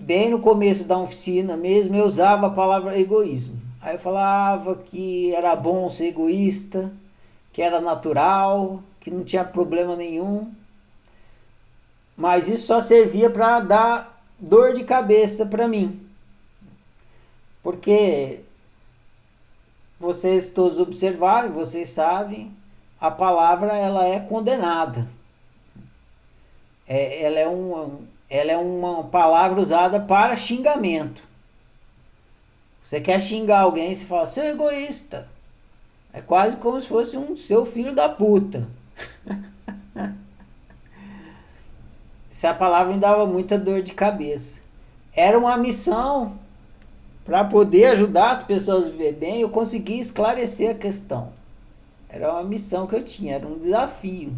bem no começo da oficina mesmo, eu usava a palavra egoísmo. Aí eu falava que era bom ser egoísta, que era natural, que não tinha problema nenhum. Mas isso só servia para dar dor de cabeça para mim. Porque vocês todos observaram, vocês sabem, a palavra ela é condenada. Ela é uma palavra usada para xingamento. Você quer xingar alguém, você fala, seu egoísta. É quase como se fosse um seu filho da puta. Essa palavra me dava muita dor de cabeça. Era uma missão para poder ajudar as pessoas a viver bem, eu consegui esclarecer a questão. Era uma missão que eu tinha, era um desafio.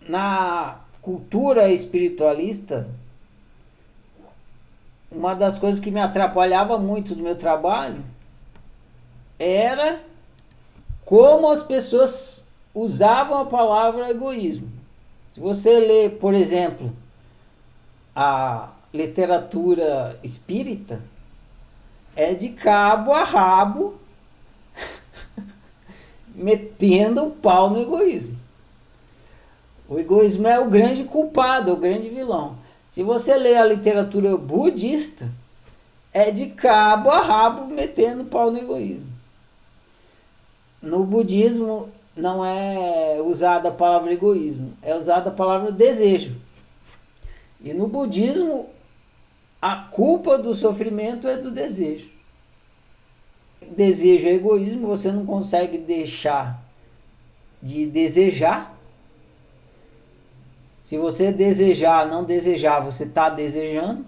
Na cultura espiritualista, uma das coisas que me atrapalhava muito no meu trabalho era como as pessoas usavam a palavra egoísmo. Se você lê, por exemplo, a literatura espírita, é de cabo a rabo metendo o pau no egoísmo. O egoísmo é o grande culpado, é o grande vilão. Se você lê a literatura budista, é de cabo a rabo metendo o pau no egoísmo. No budismo não é usada a palavra egoísmo, é usada a palavra desejo. E no budismo, a culpa do sofrimento é do desejo. Desejo é egoísmo, você não consegue deixar de desejar. Se você desejar, não desejar, você está desejando.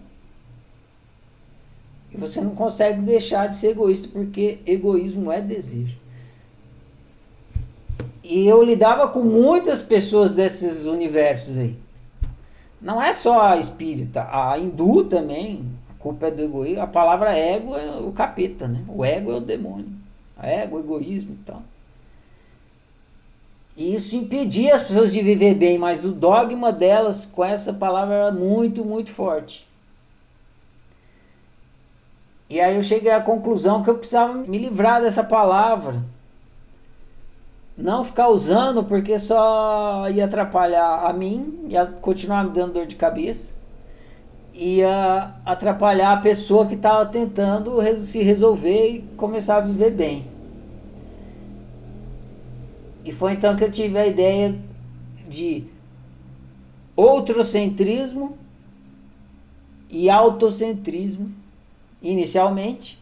E você não consegue deixar de ser egoísta, porque egoísmo é desejo. E eu lidava com muitas pessoas desses universos aí. Não é só a espírita, a hindu também, a culpa é do egoísmo. A palavra ego é o capeta, né? O ego é o demônio. A ego, o egoísmo e tal. E isso impedia as pessoas de viver bem, mas o dogma delas com essa palavra era muito, muito forte. E aí eu cheguei à conclusão que eu precisava me livrar dessa palavra. Não ficar usando porque só ia atrapalhar a mim, ia continuar me dando dor de cabeça, ia atrapalhar a pessoa que estava tentando se resolver e começar a viver bem. E foi então que eu tive a ideia de outrocentrismo e autocentrismo, inicialmente,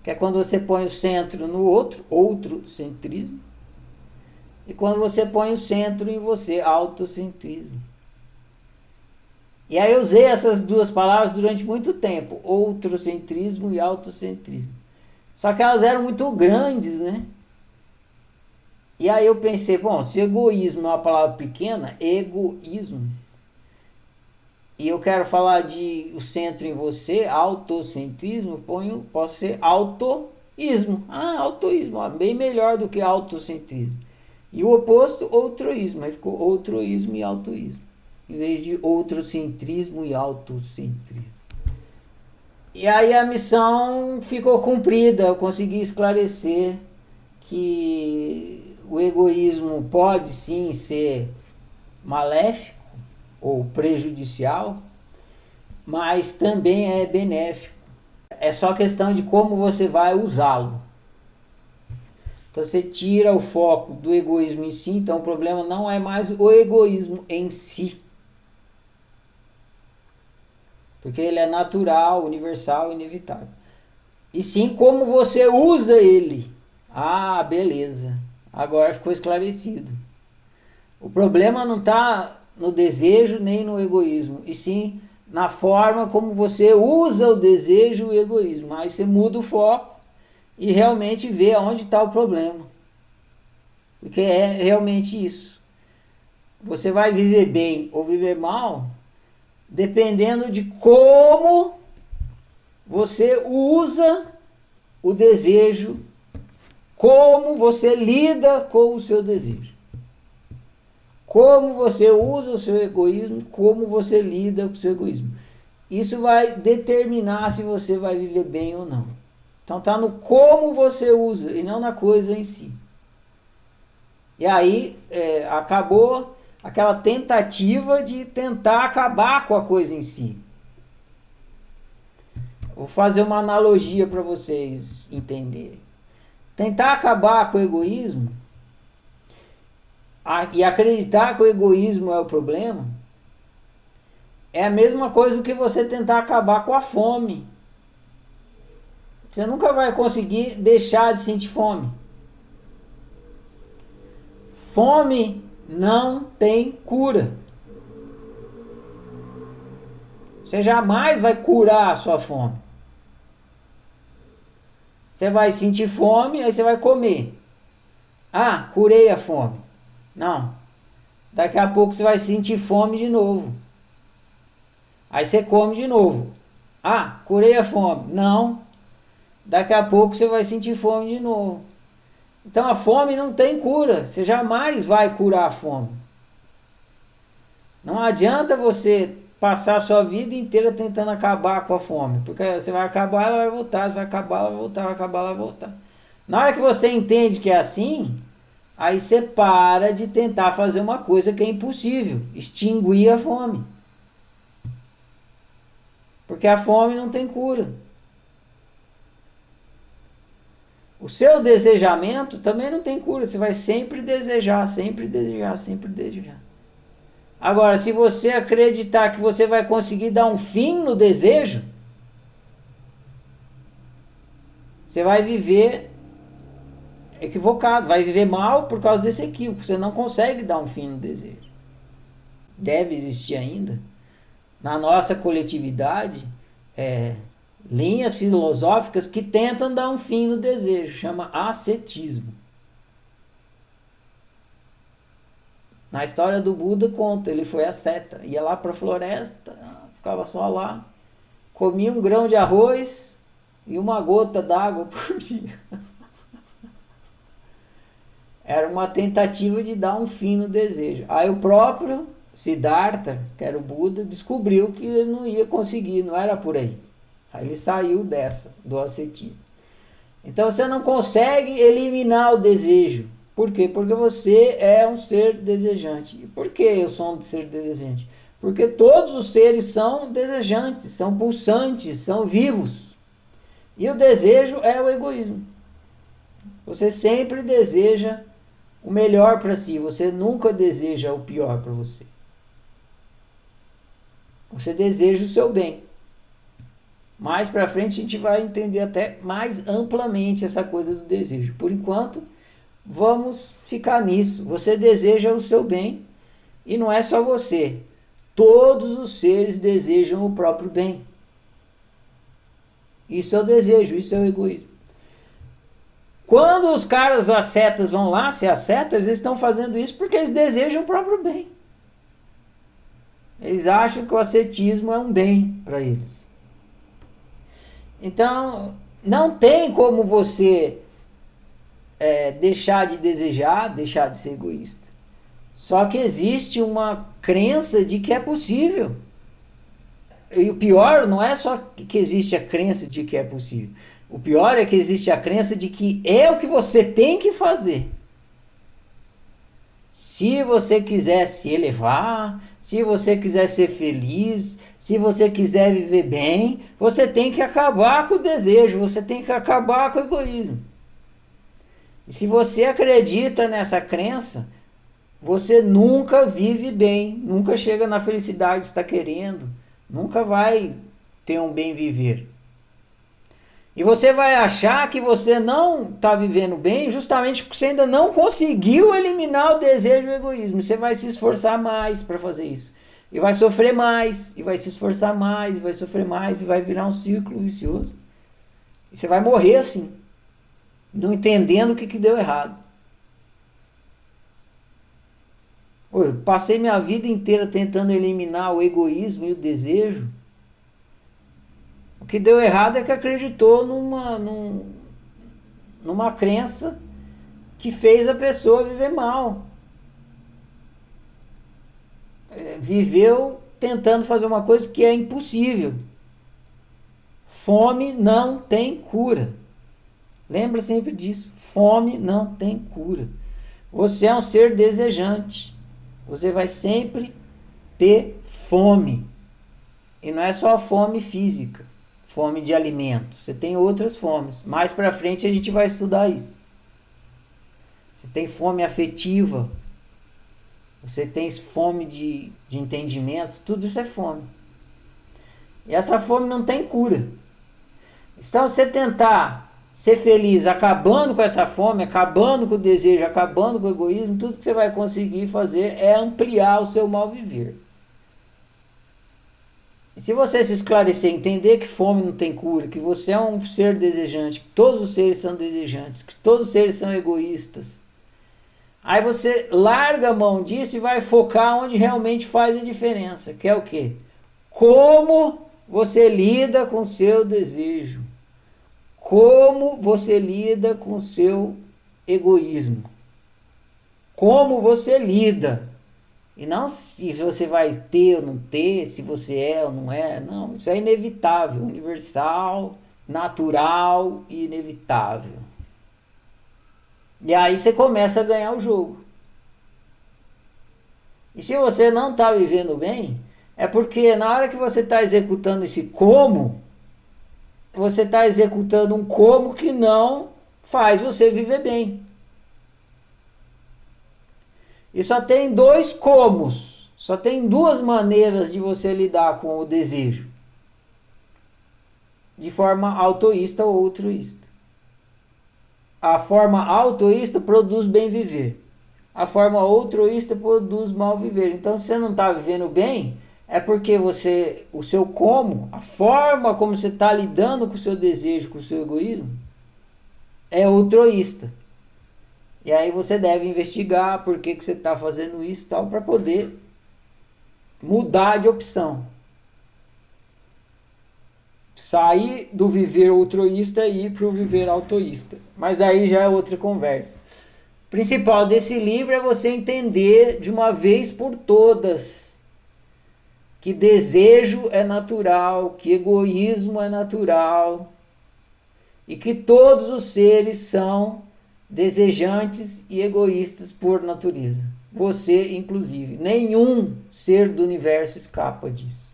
que é quando você põe o centro no outro, outrocentrismo, e quando você põe o centro em você, autocentrismo. E aí eu usei essas duas palavras durante muito tempo, outrocentrismo e autocentrismo. Só que elas eram muito grandes, né? E aí eu pensei, bom, se egoísmo é uma palavra pequena, egoísmo. E eu quero falar de o centro em você, autocentrismo, posso ser autoísmo. Autoísmo, bem melhor do que autocentrismo. E o oposto, outroísmo. Aí ficou outroísmo e autoísmo, em vez de outrocentrismo e autocentrismo. E aí a missão ficou cumprida, eu consegui esclarecer que o egoísmo pode sim ser maléfico ou prejudicial, mas também é benéfico. É só questão de como você vai usá-lo. Então você tira o foco do egoísmo em si, então o problema não é mais o egoísmo em si, porque ele é natural, universal, inevitável. E sim como você usa ele. Beleza. Agora ficou esclarecido. O problema não está no desejo nem no egoísmo, e sim na forma como você usa o desejo e o egoísmo. Aí você muda o foco e realmente vê onde está o problema. Porque é realmente isso. Você vai viver bem ou viver mal dependendo de como você usa o desejo, como você lida com o seu desejo. Como você usa o seu egoísmo, como você lida com o seu egoísmo. isso vai determinar se você vai viver bem ou não. Então está no como você usa e não na coisa em si. E aí acabou aquela tentativa de tentar acabar com a coisa em si. Vou fazer uma analogia para vocês entenderem. Tentar acabar com o egoísmo e acreditar que o egoísmo é o problema é a mesma coisa que você tentar acabar com a fome. Você nunca vai conseguir deixar de sentir fome. Fome não tem cura. Você jamais vai curar a sua fome. Você vai sentir fome, aí você vai comer. Ah, curei a fome. Não. Daqui a pouco você vai sentir fome de novo. Aí você come de novo. Ah, curei a fome. Não. Daqui a pouco você vai sentir fome de novo. Então a fome não tem cura. Você jamais vai curar a fome. Não adianta você passar a sua vida inteira tentando acabar com a fome. Porque você vai acabar, ela vai voltar. Você vai acabar, ela vai voltar. Vai acabar, ela vai voltar. Na hora que você entende que é assim, aí você para de tentar fazer uma coisa que é impossível. Extinguir a fome. Porque a fome não tem cura. O seu desejamento também não tem cura. Você vai sempre desejar, sempre desejar, sempre desejar. Agora, se você acreditar que você vai conseguir dar um fim no desejo, você vai viver equivocado, vai viver mal por causa desse equívoco. Você não consegue dar um fim no desejo. Deve existir ainda, na nossa coletividade, linhas filosóficas que tentam dar um fim no desejo, chama ascetismo. Na história do Buda conta, ele foi asceta, ia lá para a floresta, ficava só lá, comia um grão de arroz e uma gota d'água por dia. Era uma tentativa de dar um fim no desejo. Aí o próprio Siddhartha, que era o Buda, descobriu que ele não ia conseguir, não era por aí. Aí ele saiu do ascetismo. Então você não consegue eliminar o desejo. Por quê? Porque você é um ser desejante. E por que eu sou um ser desejante? Porque todos os seres são desejantes, são pulsantes, são vivos. E o desejo é o egoísmo. Você sempre deseja o melhor para si, você nunca deseja o pior para você. Você deseja o seu bem. Mais para frente a gente vai entender até mais amplamente essa coisa do desejo. Por enquanto, vamos ficar nisso. Você deseja o seu bem e não é só você. Todos os seres desejam o próprio bem. Isso é o desejo, isso é o egoísmo. Quando os caras ascetas vão lá ser ascetas, eles estão fazendo isso porque eles desejam o próprio bem. Eles acham que o ascetismo é um bem para eles. Então, não tem como você deixar de desejar, deixar de ser egoísta. Só que existe uma crença de que é possível. E o pior não é só que existe a crença de que é possível. O pior é que existe a crença de que é o que você tem que fazer. Se você quiser se elevar, se você quiser ser feliz, se você quiser viver bem, você tem que acabar com o desejo, você tem que acabar com o egoísmo. E se você acredita nessa crença, você nunca vive bem, nunca chega na felicidade que está querendo, nunca vai ter um bem viver. E você vai achar que você não está vivendo bem justamente porque você ainda não conseguiu eliminar o desejo e o egoísmo. Você vai se esforçar mais para fazer isso. E vai sofrer mais, e vai se esforçar mais, e vai sofrer mais, e vai virar um círculo vicioso. E você vai morrer assim, não entendendo o que deu errado. Eu passei minha vida inteira tentando eliminar o egoísmo e o desejo. O que deu errado é que acreditou numa crença que fez a pessoa viver mal. Viveu tentando fazer uma coisa que é impossível. Fome não tem cura. Lembra sempre disso. Fome não tem cura. Você é um ser desejante. Você vai sempre ter fome. E não é só fome física, fome de alimento. Você tem outras fomes. Mais para frente a gente vai estudar isso. Você tem fome afetiva. Você tem fome de entendimento. Tudo isso é fome. E essa fome não tem cura. Então, você tentar ser feliz acabando com essa fome, acabando com o desejo, acabando com o egoísmo, tudo que você vai conseguir fazer é ampliar o seu mal viver. E se você se esclarecer, entender que fome não tem cura, que você é um ser desejante, que todos os seres são desejantes, que todos os seres são egoístas, aí você larga a mão disso e vai focar onde realmente faz a diferença, que é o quê? Como você lida com o seu desejo. Como você lida com o seu egoísmo. Como você lida. E não se você vai ter ou não ter, se você é ou não é. Não, isso é inevitável, universal, natural e inevitável. E aí você começa a ganhar o jogo. E se você não está vivendo bem, é porque na hora que você está executando esse como, você está executando um como que não faz você viver bem. E só tem dois comos, só tem duas maneiras de você lidar com o desejo. De forma autoísta ou altruísta. A forma autoísta produz bem viver. A forma altruísta produz mal viver. Então, se você não está vivendo bem, é porque o seu como, a forma como você está lidando com o seu desejo, com o seu egoísmo, é altruísta. E aí você deve investigar por que você está fazendo isso tal, para poder mudar de opção. Sair do viver altruísta e ir para o viver autoísta. Mas aí já é outra conversa. O principal desse livro é você entender de uma vez por todas que desejo é natural, que egoísmo é natural e que todos os seres são desejantes e egoístas por natureza. Você, inclusive. Nenhum ser do universo escapa disso.